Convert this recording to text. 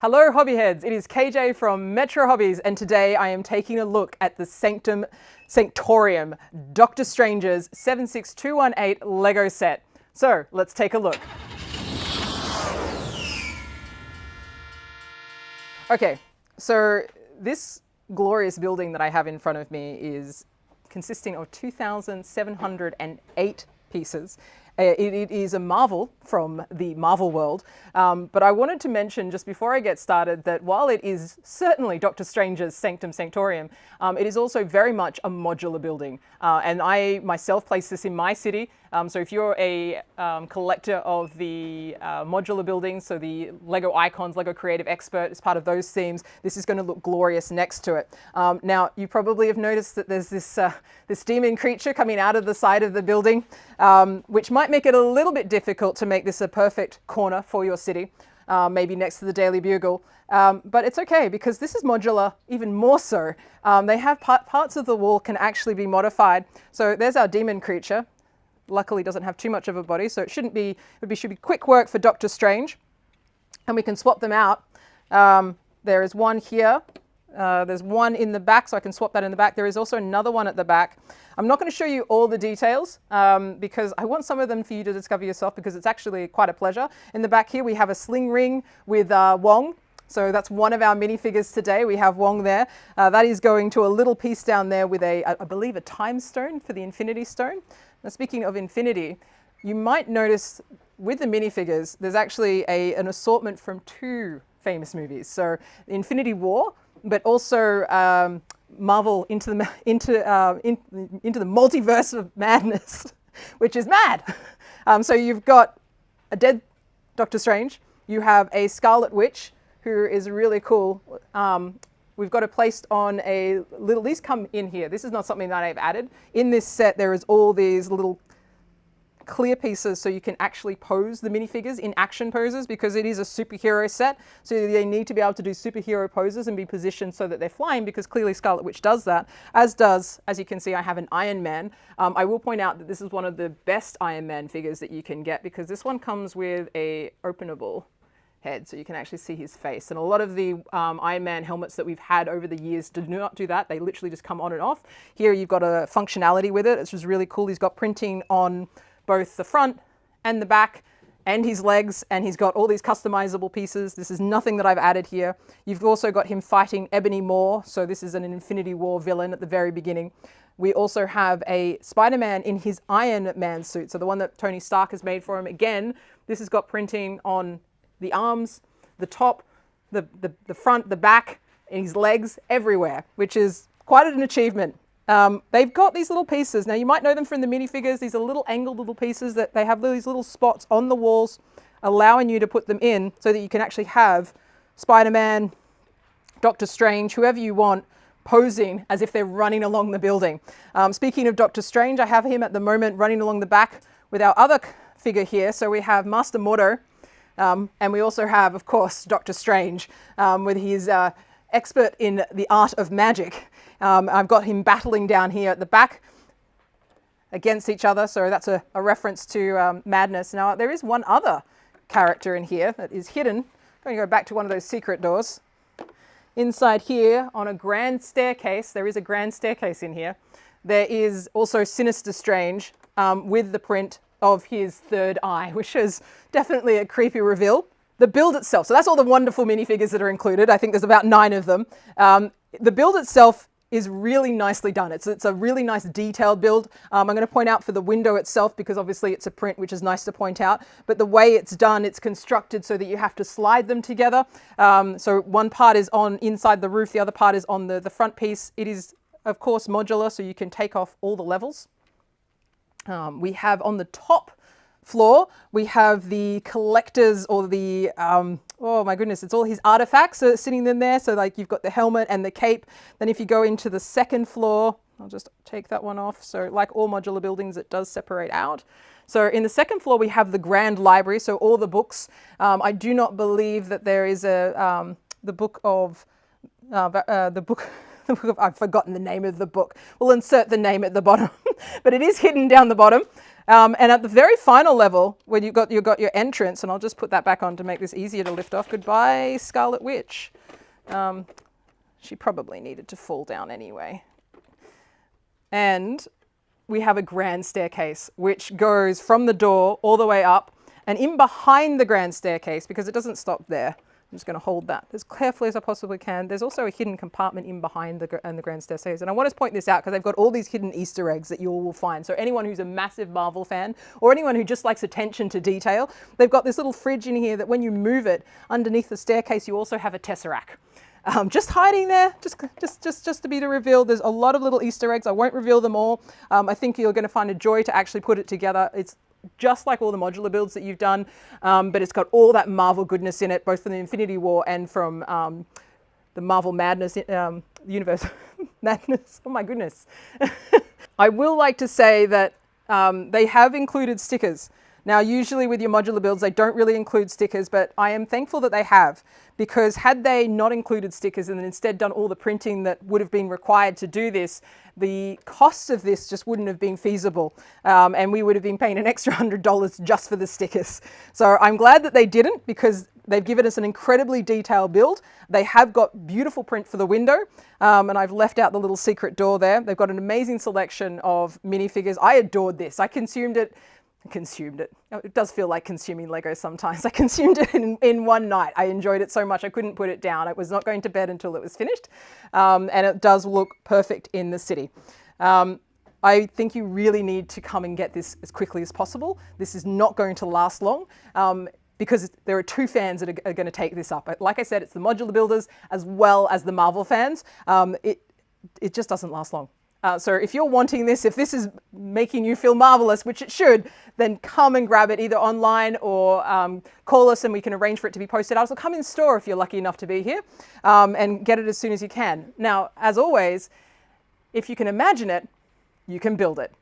Hello hobby heads, it is KJ from Metro Hobbies, and today I am taking a look at the Sanctorum, Doctor Strange's 76218 Lego set. So let's take a look. Okay, so this glorious building that I have in front of me is consisting of 2,708 pieces. It is a marvel from the Marvel world, but I wanted to mention just before I get started that while it is certainly Doctor Strange's Sanctum Sanctorum, it is also very much a modular building. And I myself place this in my city. So if you're a collector of the modular buildings, so the Lego Icons, Lego Creative Expert is part of those themes, this is going to look glorious next to it. Now, you probably have noticed that there's this demon creature coming out of the side of the building, which might make it a little bit difficult to make this a perfect corner for your city, maybe next to the Daily Bugle. But it's okay because this is modular even more so. They have parts of the wall can actually be modified. So there's our demon creature. Luckily doesn't have too much of a body, so it should be quick work for Doctor Strange. And we can swap them out. There is one here. There's one in the back, so I can swap that in the back. There is also another one at the back. I'm not going to show you all the details because I want some of them for you to discover yourself, because it's actually quite a pleasure. In the back here we have a sling ring with Wong. So that's one of our minifigures today. We have Wong there. That is going to a little piece down there with I believe a time stone for the Infinity Stone. Now, speaking of Infinity, you might notice with the minifigures, there's actually an assortment from two famous movies. So Infinity War, but also Marvel into the multiverse of madness, which is mad. So you've got a dead Doctor Strange. You have a Scarlet Witch, who is really cool. We've got it placed on a little, these come in here. This is not something that I've added. In this set, there is all these little clear pieces so you can actually pose the minifigures in action poses, because it is a superhero set. So they need to be able to do superhero poses and be positioned so that they're flying, because clearly Scarlet Witch does that. As you can see, I have an Iron Man. I will point out that this is one of the best Iron Man figures that you can get, because this one comes with a openable head, so you can actually see his face. And a lot of the Iron Man helmets that we've had over the years do not do that. They literally just come on and off. Here you've got a functionality with it. It's just really cool. He's got printing on both the front and the back and his legs, and he's got all these customizable pieces. This is nothing that I've added here. You've also got him fighting Ebony Maw, so this is an Infinity War villain at the very beginning. We also have a Spider-Man in his Iron Man suit, so the one that Tony Stark has made for him. Again, this has got printing on the arms, the top, the front, the back, and his legs everywhere, which is quite an achievement. They've got these little pieces. Now, you might know them from the minifigures. These are little angled little pieces that they have these little spots on the walls, allowing you to put them in so that you can actually have Spider-Man, Doctor Strange, whoever you want, posing as if they're running along the building. Speaking of Doctor Strange, I have him at the moment running along the back with our other figure here. So we have Master Mordo. And we also have, of course, Doctor Strange with his expert in the art of magic. I've got him battling down here at the back against each other. So that's a reference to madness. Now, there is one other character in here that is hidden. I'm going to go back to one of those secret doors. Inside here, on a grand staircase, there is a grand staircase in here. There is also Sinister Strange with the print of his third eye, which is definitely a creepy reveal. The build itself, so that's all the wonderful minifigures that are included. I think there's about 9 of them. The build itself is really nicely done. It's a really nice detailed build. I'm going to point out for the window itself, because obviously it's a print, which is nice to point out, but the way it's done, it's constructed so that you have to slide them together. So one part is on inside the roof, the other part is on the front piece. It is, of course, modular, so you can take off all the levels. We have on the top floor, we have the collectors, or the, oh my goodness, it's all his artifacts are sitting in there. So like you've got the helmet and the cape. Then if you go into the second floor, I'll just take that one off. So like all modular buildings, it does separate out. So in the second floor, we have the grand library. So all the books. I do not believe that there is the book of, I've forgotten the name of the book. We'll insert the name at the bottom, but it is hidden down the bottom. And at the very final level, when you've got your entrance, and I'll just put that back on to make this easier to lift off. Goodbye, Scarlet Witch. She probably needed to fall down anyway. And we have a grand staircase, which goes from the door all the way up and in behind the grand staircase, because it doesn't stop there. I'm just going to hold that as carefully as I possibly can. There's also a hidden compartment in behind the grand staircase. And I want to point this out because they've got all these hidden Easter eggs that you all will find. So anyone who's a massive Marvel fan or anyone who just likes attention to detail, they've got this little fridge in here that when you move it underneath the staircase, you also have a tesseract. Just hiding there, just to be revealed. There's a lot of little Easter eggs. I won't reveal them all. I think you're going to find a joy to actually put it together. It's just like all the modular builds that you've done, but it's got all that Marvel goodness in it, both from the Infinity War and from the Marvel Madness, Universe Madness. Oh my goodness. I will like to say that they have included stickers. Now, usually with your modular builds, they don't really include stickers, but I am thankful that they have, because had they not included stickers and instead done all the printing that would have been required to do this, the costs of this just wouldn't have been feasible. And we would have been paying an extra $100 just for the stickers. So I'm glad that they didn't, because they've given us an incredibly detailed build. They have got beautiful print for the window, and I've left out the little secret door there. They've got an amazing selection of minifigures. I adored this. I consumed it. It does feel like consuming Lego sometimes. I consumed it in one night. I enjoyed it so much I couldn't put it down. I was not going to bed until it was finished, and it does look perfect in the city. I think you really need to come and get this as quickly as possible. This is not going to last long, because there are two fans that are going to take this up. Like I said, it's the modular builders as well as the Marvel fans. It just doesn't last long. So if you're wanting this, if this is making you feel marvelous, which it should, then come and grab it either online or call us and we can arrange for it to be posted out. So come in store if you're lucky enough to be here, and get it as soon as you can. Now, as always, if you can imagine it, you can build it.